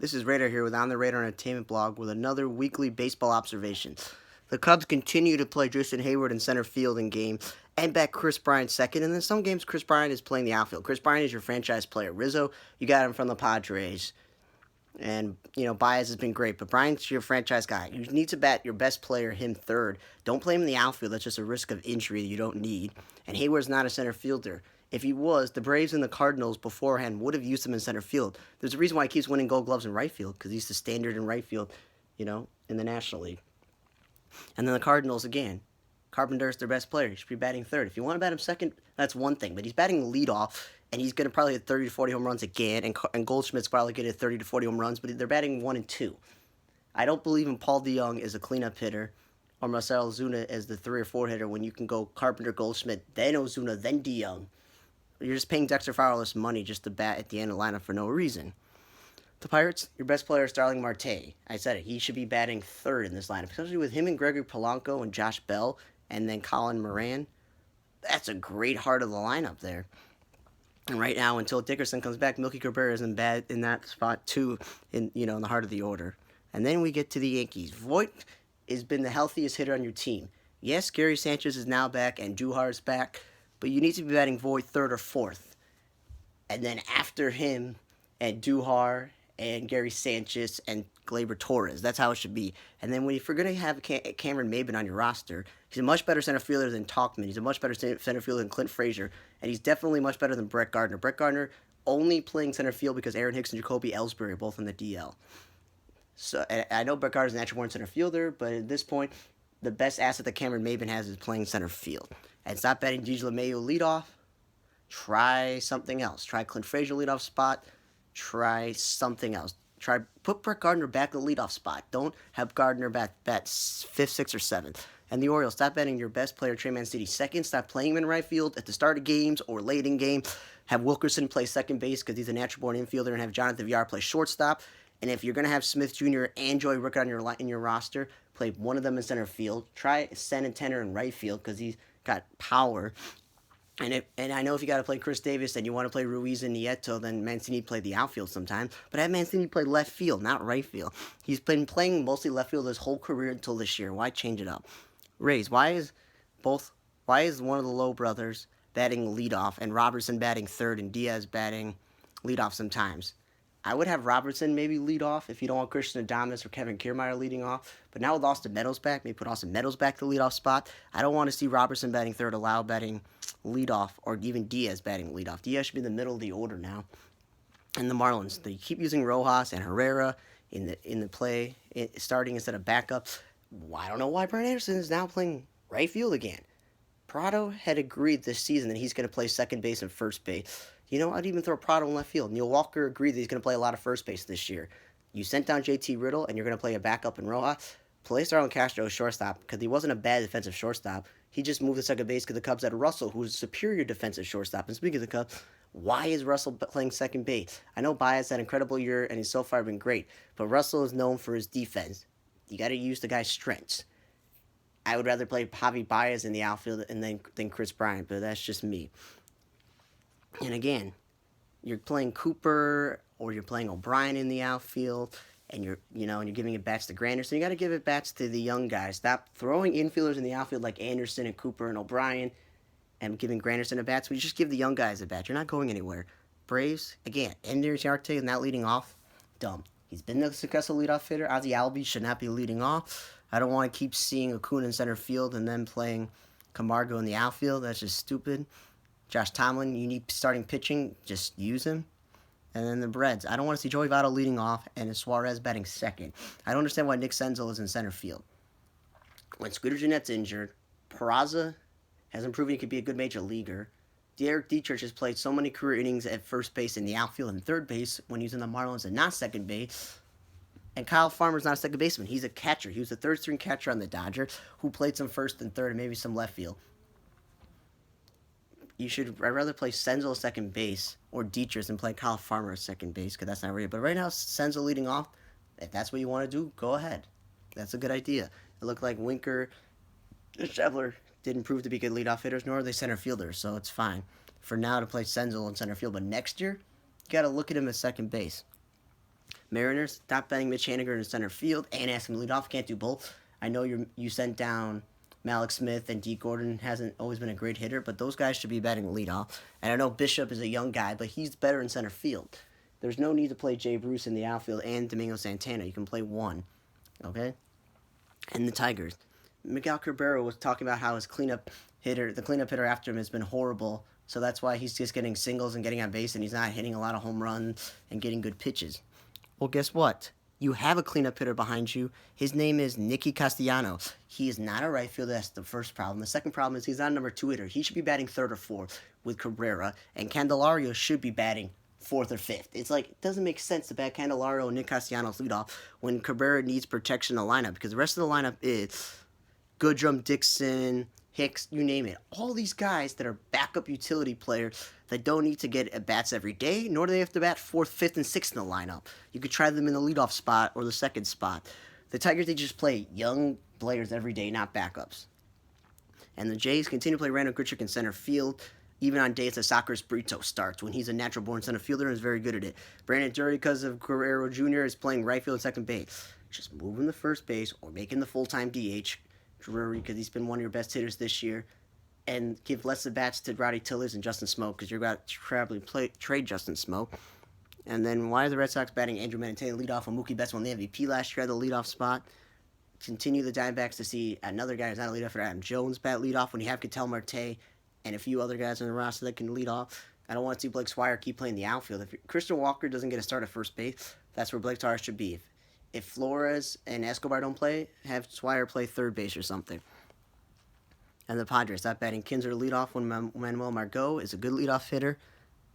This is Radar here with On the Radar Entertainment Blog with another weekly baseball observation. The Cubs continue to play Tristan Hayward in center field in game and back Chris Bryant second. And in some games, Chris Bryant is playing the outfield. Chris Bryant is your franchise player. Rizzo, you got him from the Padres. And, Baez has been great, but Bryant's your franchise guy. You need to bat your best player, him third. Don't play him in the outfield. That's just a risk of injury that you don't need. And Hayward's not a center fielder. If he was, the Braves and the Cardinals beforehand would have used him in center field. There's a reason why he keeps winning Gold Gloves in right field, because he's the standard in right field, in the National League. And then the Cardinals, again, Carpenter's their best player. He should be batting third. If you want to bat him second, that's one thing. But he's batting leadoff, and he's going to probably hit 30 to 40 home runs again. And Goldschmidt's probably going to hit 30 to 40 home runs, but they're batting 1 and 2. I don't believe in Paul DeJong as a cleanup hitter or Marcell Ozuna as the 3 or 4 hitter when you can go Carpenter, Goldschmidt, then Ozuna, then DeJong. You're just paying Dexter Fowler money just to bat at the end of the lineup for no reason. The Pirates, your best player is Starling Marte. I said it. He should be batting third in this lineup, especially with him and Gregory Polanco and Josh Bell and then Colin Moran. That's a great heart of the lineup there. And right now, until Dickerson comes back, Milky Cabrera is in that spot too, in the heart of the order. And then we get to the Yankees. Voit has been the healthiest hitter on your team. Yes, Gary Sanchez is now back and Duhar is back, but you need to be batting Voit third or fourth. And then after him and Duhar and Gary Sanchez and Gleyber Torres. That's how it should be. And then if you're going to have Cameron Maybin on your roster, he's a much better center fielder than Tauchman. He's a much better center fielder than Clint Frazier. And he's definitely much better than Brett Gardner. Brett Gardner only playing center field because Aaron Hicks and Jacoby Ellsbury are both in the DL. So I know Brett Gardner's a natural born center fielder, but at this point, the best asset that Cameron Maybin has is playing center field. And stop betting DJ LeMahieu leadoff. Try something else. Try Clint Frazier leadoff spot. Try something else. Put Brett Gardner back in the leadoff spot. Don't have Gardner bat 5th, 6th, or 7th. And the Orioles, stop betting your best player, Trey Mancini, second. Stop playing him in right field at the start of games or late in game. Have Wilkerson play second base because he's a natural-born infielder, and have Jonathan Villar play shortstop. And if you're going to have Smith Jr. and Joey Rickard in your roster, play one of them in center field. Try Sen and Tenor in right field because he's got power. And I know if you got to play Chris Davis and you want to play Ruiz and Nieto, then Mancini play the outfield sometime. But have Mancini play left field, not right field. He's been playing mostly left field his whole career until this year. Why change it up? Rays, why is one of the Lowe brothers batting leadoff and Robertson batting third and Diaz batting leadoff sometimes? I would have Robertson maybe lead off if you don't want Christian Adames or Kevin Kiermaier leading off. But now with Austin Meadows back, maybe put Austin Meadows back to the leadoff spot. I don't want to see Robertson batting third, Lau batting leadoff, or even Diaz batting leadoff. Diaz should be in the middle of the order now. And the Marlins, they keep using Rojas and Herrera in the play, starting instead of backup. I don't know why Brent Anderson is now playing right field again. Prado had agreed this season that he's going to play second base and first base. I'd even throw Prado in left field. Neil Walker agreed that he's going to play a lot of first base this year. You sent down JT Riddle, and you're going to play a backup in Rojas. Play Starlin Castro as shortstop, because he wasn't a bad defensive shortstop. He just moved to second base because the Cubs had Russell, who's a superior defensive shortstop. And speaking of the Cubs, why is Russell playing second base? I know Baez had an incredible year, and he's so far been great. But Russell is known for his defense. You got to use the guy's strengths. I would rather play Javi Baez in the outfield than Chris Bryant, but that's just me. And again, you're playing Cooper or you're playing O'Brien in the outfield, and you're giving it bats to Granderson. You got to give it bats to the young guys. Stop throwing infielders in the outfield like Anderson and Cooper and O'Brien and giving Granderson a bat. So you just give the young guys a bat. You're not going anywhere. Braves, again, Ender Inciarte is not leading off. Dumb. He's been the successful leadoff hitter. Ozzie Albies should not be leading off. I don't want to keep seeing Acuna in center field and then playing Camargo in the outfield. That's just stupid. Josh Tomlin, you need starting pitching. Just use him. And then the Reds. I don't want to see Joey Votto leading off and Suarez batting second. I don't understand why Nick Senzel is in center field. When Scooter Jeanette's injured, Peraza hasn't proven he could be a good major leaguer. Derek Dietrich has played so many career innings at first base, in the outfield, and third base when he's in the Marlins and not second base. And Kyle Farmer's not a second baseman. He's a catcher. He was the third-string catcher on the Dodgers who played some first and third and maybe some left field. I'd rather play Senzel second base or Dietrich than play Kyle Farmer second base, because that's not real. But right now, Senzel leading off. If that's what you want to do, go ahead. That's a good idea. It looked like Winker and Schebler didn't prove to be good leadoff hitters, nor are they center fielders, so it's fine for now to play Senzel in center field. But next year, you got to look at him at second base. Mariners, stop betting Mitch Haniger in center field and ask him to lead off. Can't do both. I know you sent down Malik Smith and Dee Gordon hasn't always been a great hitter, but those guys should be batting leadoff. And I know Bishop is a young guy, but he's better in center field. There's no need to play Jay Bruce in the outfield and Domingo Santana. You can play one, okay? And the Tigers. Miguel Cabrera was talking about how the cleanup hitter after him has been horrible. So that's why he's just getting singles and getting on base, and he's not hitting a lot of home runs and getting good pitches. Well, guess what? You have a cleanup hitter behind you. His name is Nicky Castellanos. He is not a right fielder. That's the first problem. The second problem is he's not a number 2 hitter. He should be batting third or fourth with Cabrera, and Candelario should be batting fourth or fifth. It's like, it doesn't make sense to bat Candelario and Nick Castellanos leadoff when Cabrera needs protection in the lineup, because the rest of the lineup is Goodrum, Dixon, Hicks, you name it. All these guys that are backup utility players that don't need to get at bats every day, nor do they have to bat fourth, fifth, and sixth in the lineup. You could try them in the leadoff spot or the second spot. The Tigers, they just play young players every day, not backups. And the Jays continue to play Randall Grichuk in center field, even on days that Soccer's Brito starts, when he's a natural-born center fielder and is very good at it. Brandon Drury, because of Guerrero Jr., is playing right field and second base. Just move him to first base or make him the full-time DH. Drury, because he's been one of your best hitters this year, and give less at bats to Rowdy Tillers and Justin Smoke, because you're going to probably trade Justin Smoke. And then why are the Red Sox batting Andrew Benintendi leadoff when Mookie Betts won the MVP last year at the leadoff spot? Continue the Diamondbacks to see another guy who's not a leadoff for Adam Jones bat leadoff when you have Ketel Marte and a few other guys on the roster that can lead off. I don't want to see Blake Swire keep playing the outfield. If Christian Walker doesn't get a start at first base, that's where Blake Swire should be. If Flores and Escobar don't play, have Swire play third base or something. And the Padres, not batting Kinzer leadoff when Manuel Margot is a good leadoff hitter.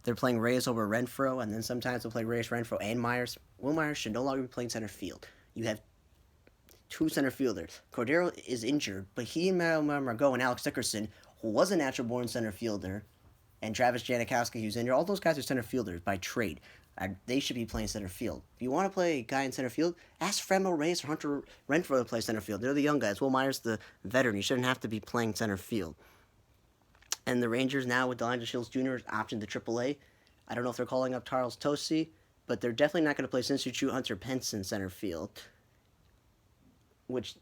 They're playing Reyes over Renfroe, and then sometimes they'll play Reyes, Renfroe, and Myers. Will Myers should no longer be playing center field. You have two center fielders. Cordero is injured, but he and Manuel Margot and Alex Dickerson, who was a natural-born center fielder, and Travis Janikowski, who's injured, all those guys are center fielders by trade. They should be playing center field. If you want to play a guy in center field, ask Fremont Reyes or Hunter Renfroe to play center field. They're the young guys. Will Myers, the veteran. You shouldn't have to be playing center field. And the Rangers now with Delino Shields Jr. optioned to AAA. I don't know if they're calling up Charles Tosi, but they're definitely not going to play Sinsuchu Hunter Pence in center field, which,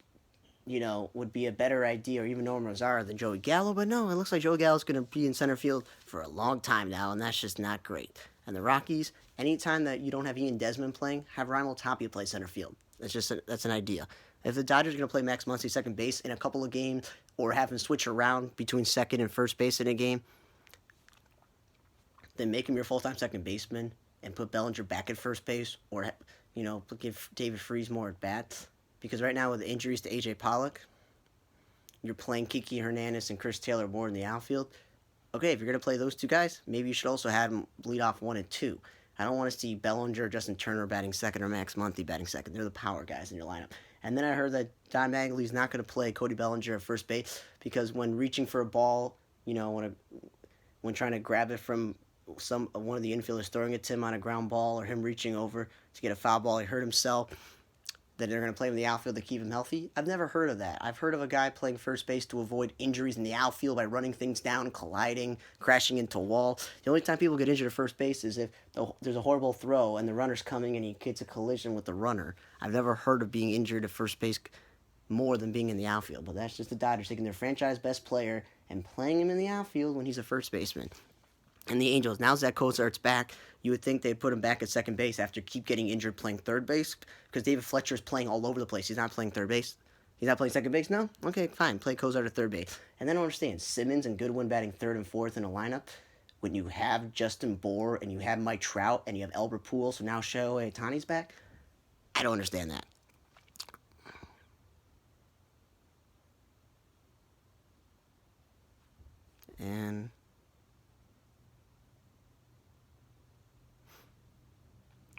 you know, would be a better idea, or even Norman Rosario than Joey Gallo. But no, it looks like Joey Gallo's going to be in center field for a long time now, and that's just not great. And the Rockies, anytime that you don't have Ian Desmond playing, have Raimel Tapia play center field. That's an idea. If the Dodgers are going to play Max Muncy second base in a couple of games, or have him switch around between second and first base in a game, then make him your full-time second baseman and put Bellinger back at first base, or, you know, give David Freese more at bats. Because right now with the injuries to A.J. Pollock, you're playing Kiki Hernandez and Chris Taylor more in the outfield. Okay, if you're going to play those two guys, maybe you should also have them lead off 1 and 2. I don't want to see Bellinger, Justin Turner batting second, or Max Muncy batting second. They're the power guys in your lineup. And then I heard that Don Mattingly's not going to play Cody Bellinger at first base because when reaching for a ball, you know, when trying to grab it from one of the infielders throwing it to him on a ground ball, or him reaching over to get a foul ball, he hurt himself, that they're going to play him in the outfield to keep him healthy. I've never heard of that. I've heard of a guy playing first base to avoid injuries in the outfield by running things down, colliding, crashing into a wall. The only time people get injured at first base is if there's a horrible throw and the runner's coming and he gets a collision with the runner. I've never heard of being injured at first base more than being in the outfield. But that's just the Dodgers taking their franchise best player and playing him in the outfield when he's a first baseman. And the Angels, now Zach Cozart's back. You would think they'd put him back at second base after keep getting injured playing third base, because David Fletcher's playing all over the place. He's not playing third base. He's not playing second base now? Okay, fine. Play Cozart at third base. And then I don't understand. Simmons and Goodwin batting third and fourth in a lineup when you have Justin Bour and you have Mike Trout and you have Albert Pujols, so now Shohei Ohtani's back? I don't understand that. And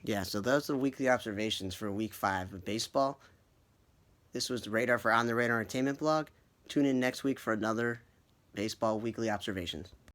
yeah, so those are the weekly observations for week 5 of baseball. This was the Radar for On the Radar Entertainment blog. Tune in next week for another baseball weekly observations.